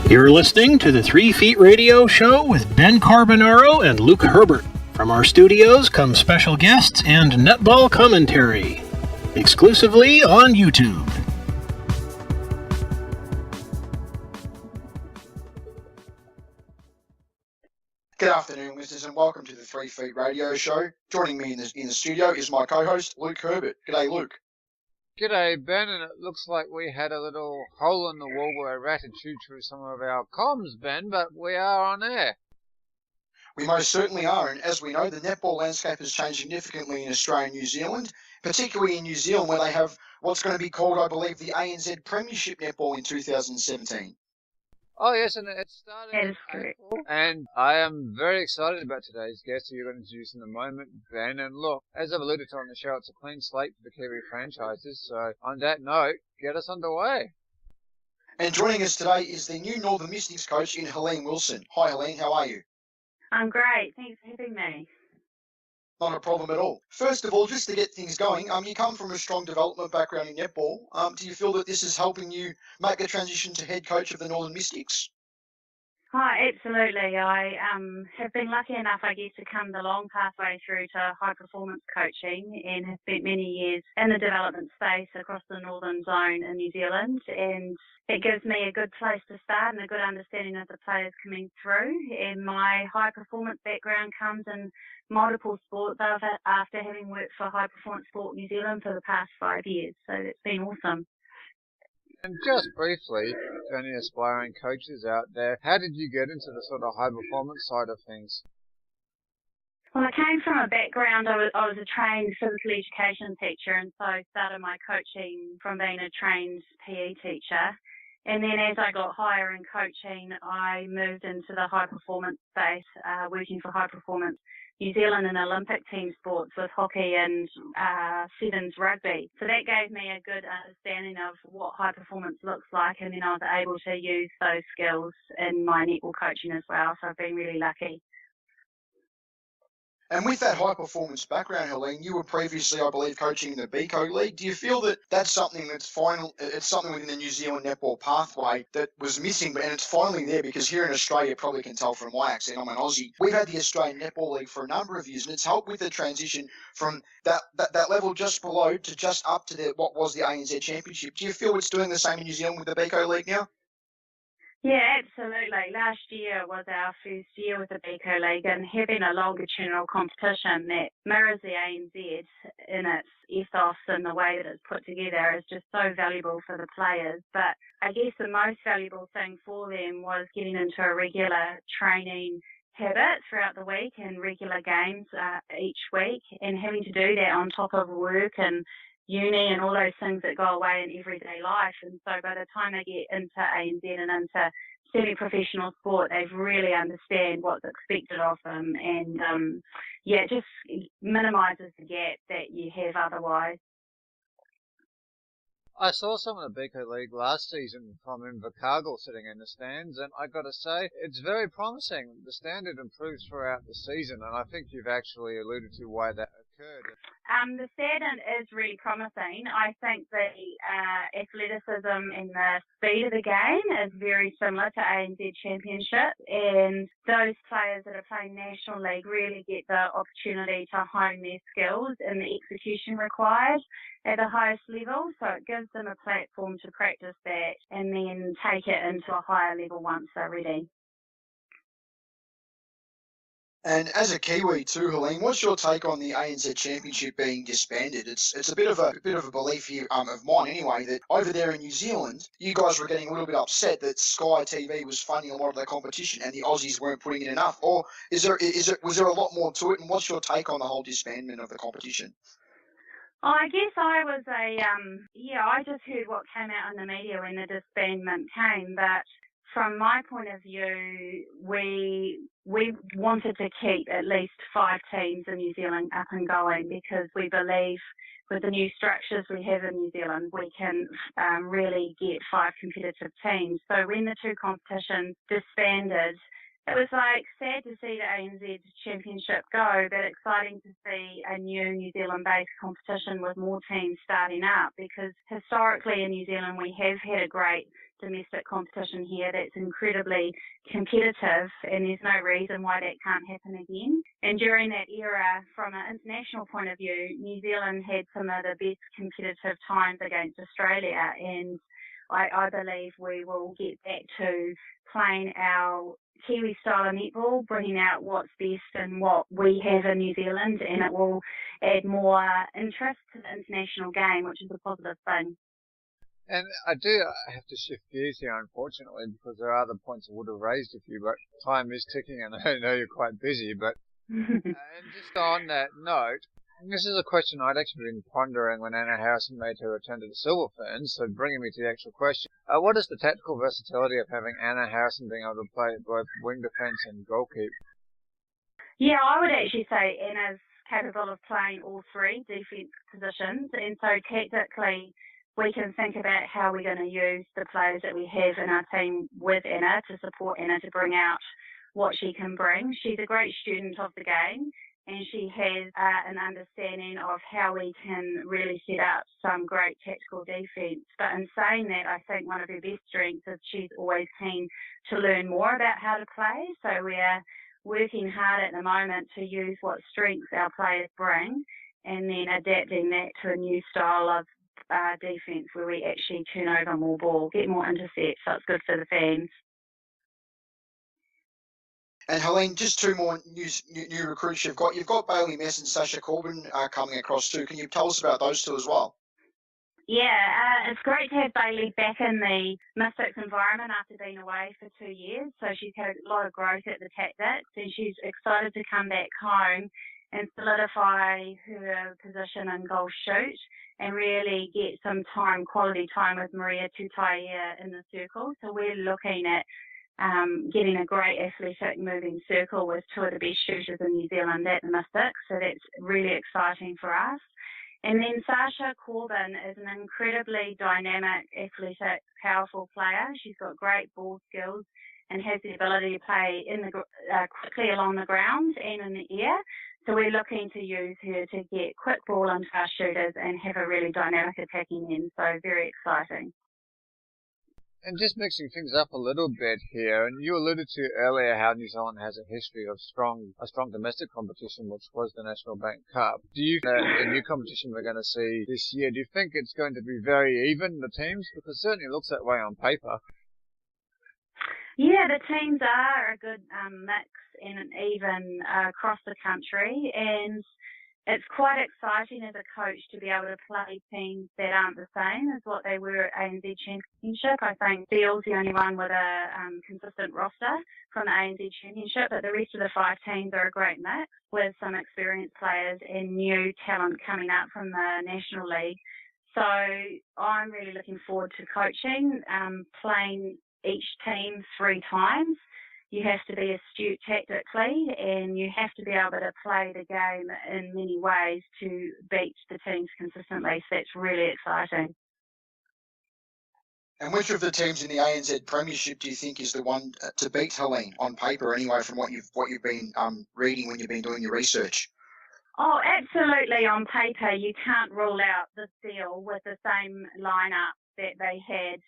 You're listening to the 3 Feet Radio Show with Ben Carbonaro and Luke Herbert. From our studios come special guests and netball commentary, exclusively on YouTube. Good afternoon, listeners, and welcome to the 3 Feet Radio Show. Joining me in the studio is my co-host, Luke Herbert. G'day, Luke. G'day, Ben, and it looks like we had a little hole in the wall where I ratted through some of our comms, Ben, but we are on air. We most certainly are, and as we know, the netball landscape has changed significantly in Australia and New Zealand, particularly in New Zealand where they have what's going to be called, I believe, the ANZ Premiership Netball in 2017. Oh, yes, and it started in April, and I am very excited about today's guest who you're going to introduce in a moment, Ben. And look, as I've alluded to on the show, it's a clean slate for the Kiwi franchises, so on that note, get us underway. And joining us today is the new Northern Mystics coach in Helene Wilson. Hi, Helene, how are you? I'm great. Thanks for having me. Not a problem at all. First of all, just to get things going, you come from a strong development background in netball. Do you feel that this is helping you make the transition to head coach of the Northern Mystics? Hi, absolutely. I have been lucky enough, I guess, to come the long pathway through to high performance coaching and have spent many years in the development space across the Northern Zone in New Zealand, and it gives me a good place to start and a good understanding of the players coming through. And my high performance background comes in multiple sports after having worked for High Performance Sport New Zealand for the past 5 years. So it's been awesome. And just briefly, to any aspiring coaches out there, how did you get into the sort of high performance side of things? Well, I came from a background, I was a trained physical education teacher, and so I started my coaching from being a trained PE teacher. And then as I got higher in coaching, I moved into the high performance space, working for High Performance New Zealand and Olympic team sports with hockey and sevens rugby. So that gave me a good understanding of what high performance looks like, and then I was able to use those skills in my netball coaching as well. So I've been really lucky. And with that high-performance background, Helene, you were previously, I believe, coaching in the BCO League. Do you feel that that's something it's something within the New Zealand netball pathway that was missing, and it's finally there? Because here in Australia, you probably can tell from my accent, I'm an Aussie. We've had the Australian Netball League for a number of years, and it's helped with the transition from that level just below to just up to what was the ANZ Championship. Do you feel it's doing the same in New Zealand with the BCO League now? Yeah, absolutely. Last year was our first year with the BCO League, and having a longitudinal competition that mirrors the ANZ in its ethos and the way that it's put together is just so valuable for the players. But I guess the most valuable thing for them was getting into a regular training habit throughout the week and regular games each week, and having to do that on top of work and uni and all those things that go away in everyday life. And so by the time they get into ANZ and into semi-professional sport, they really understand what's expected of them, and it just minimises the gap that you have otherwise. I saw some of the BCO League last season from Invercargill sitting in the stands, and I got to say, it's very promising. The standard improves throughout the season, and I think you've actually alluded to why that occurred. The standard is really promising. I think the athleticism and the speed of the game is very similar to ANZ Championship, and those players that are playing National League really get the opportunity to hone their skills and the execution required at the highest level, so it gives them a platform to practice that and then take it into a higher level once they're ready. And as a Kiwi too, Helene, what's your take on the ANZ Championship being disbanded? It's a bit of a belief here of mine anyway, that over there in New Zealand, you guys were getting a little bit upset that Sky TV was funding a lot of their competition and the Aussies weren't putting in enough. Or was there a lot more to it? And what's your take on the whole disbandment of the competition? I guess I was I just heard what came out in the media when the disbandment came, but from my point of view, we wanted to keep at least 5 teams in New Zealand up and going, because we believe with the new structures we have in New Zealand, we can really get 5 competitive teams. So when the 2 competitions disbanded, It was like sad to see the ANZ Championship go, but exciting to see a new New Zealand-based competition with more teams starting up, because historically in New Zealand we have had a great domestic competition here that's incredibly competitive, and there's no reason why that can't happen again. And during that era, from an international point of view, New Zealand had some of the best competitive times against Australia, and I believe we will get back to playing our Kiwi style of netball, bringing out what's best and what we have in New Zealand, and it will add more interest to the international game, which is a positive thing. And I do have to shift gears here, unfortunately, because there are other points I would have raised with you, but time is ticking, and I know you're quite busy. But and just on that note, this is a question I'd actually been pondering when Anna Harrison made her return to the Silver Ferns, so bringing me to the actual question. What is the tactical versatility of having Anna Harrison being able to play both wing defence and goalkeeper? Yeah, I would actually say Anna's capable of playing all three defence positions, and so tactically we can think about how we're going to use the players that we have in our team with Anna to support Anna to bring out what she can bring. She's a great student of the game, and she has an understanding of how we can really set up some great tactical defence. But in saying that, I think one of her best strengths is she's always keen to learn more about how to play. So we're working hard at the moment to use what strengths our players bring, and then adapting that to a new style of defence where we actually turn over more ball, get more intercepts, so it's good for the fans. And Helene, just two more new recruits you've got. You've got Bailey Mes and Sasha Corbin coming across too. Can you tell us about those two as well? Yeah, it's great to have Bailey back in the Mystics environment after being away for 2 years. So she's had a lot of growth at the Tactics, and she's excited to come back home and solidify her position in goal shoot and really get some time, quality time with Maria Tutaia in the circle. So we're looking at getting a great athletic moving circle with two of the best shooters in New Zealand at the Mystics. So that's really exciting for us. And then Sasha Corbin is an incredibly dynamic, athletic, powerful player. She's got great ball skills and has the ability to play quickly along the ground and in the air. So we're looking to use her to get quick ball into our shooters and have a really dynamic attacking end. So very exciting. And just mixing things up a little bit here, and you alluded to earlier how New Zealand has a history of a strong domestic competition, which was the National Bank Cup. Do you think the new competition we're going to see this year, do you think it's going to be very even, the teams? Because it certainly looks that way on paper. Yeah, the teams are a good mix and even across the country, and it's quite exciting as a coach to be able to play teams that aren't the same as what they were at ANZ Championship. I think Beale's the only one with a consistent roster from the ANZ Championship, but the rest of the 5 teams are a great mix with some experienced players and new talent coming up from the National League. So I'm really looking forward to coaching, playing each team 3 times. You have to be astute tactically, and you have to be able to play the game in many ways to beat the teams consistently. So that's really exciting. And which of the teams in the ANZ Premiership do you think is the one to beat, Helene, on paper anyway, from what you've been reading when you've been doing your research? Oh, absolutely. On paper, you can't rule out the Seal with the same lineup that they had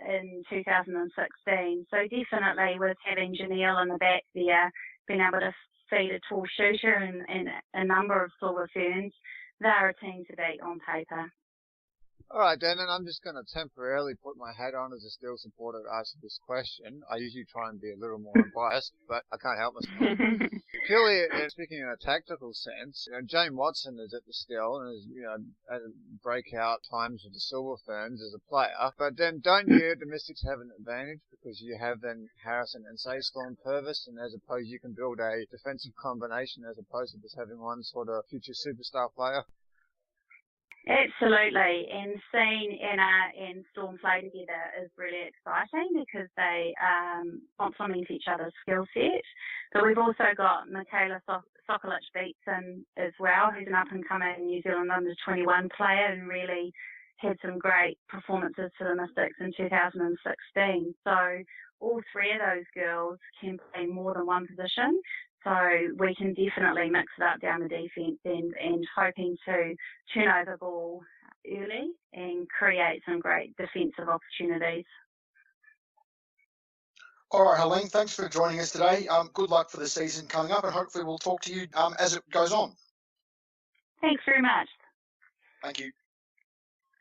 in 2016. So definitely with having Janelle in the back there, being able to feed a tall shooter and a number of Silver Ferns, they're a team to beat on paper. All right, then, and I'm just going to temporarily put my hat on as a Steel supporter to ask this question. I usually try and be a little more unbiased, but I can't help myself. Purely speaking in a tactical sense, Jane Watson is at the Steel and has, had breakout times with the Silver Ferns as a player. But then don't you domestics have an advantage because you have then Harrison and Saystorm Purvis, and as opposed you can build a defensive combination as opposed to just having one sort of future superstar player? Absolutely, and seeing Anna and Storm play together is really exciting because they complement each other's skill set. But we've also got Michaela Sokolich-Beatson as well, who's an up-and-coming New Zealand under-21 player and really had some great performances for the Mystics in 2016. So all three of those girls can play more than one position. So we can definitely mix it up down the defence end and hoping to turn over ball early and create some great defensive opportunities. All right, Helene, thanks for joining us today. Good luck for the season coming up, and hopefully we'll talk to you as it goes on. Thanks very much. Thank you.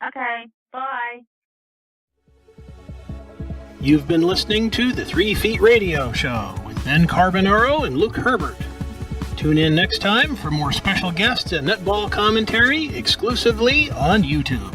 Okay, bye. You've been listening to the 3 Feet Radio Show with Ben Carbonaro and Luke Herbert. Tune in next time for more special guests and netball commentary exclusively on YouTube.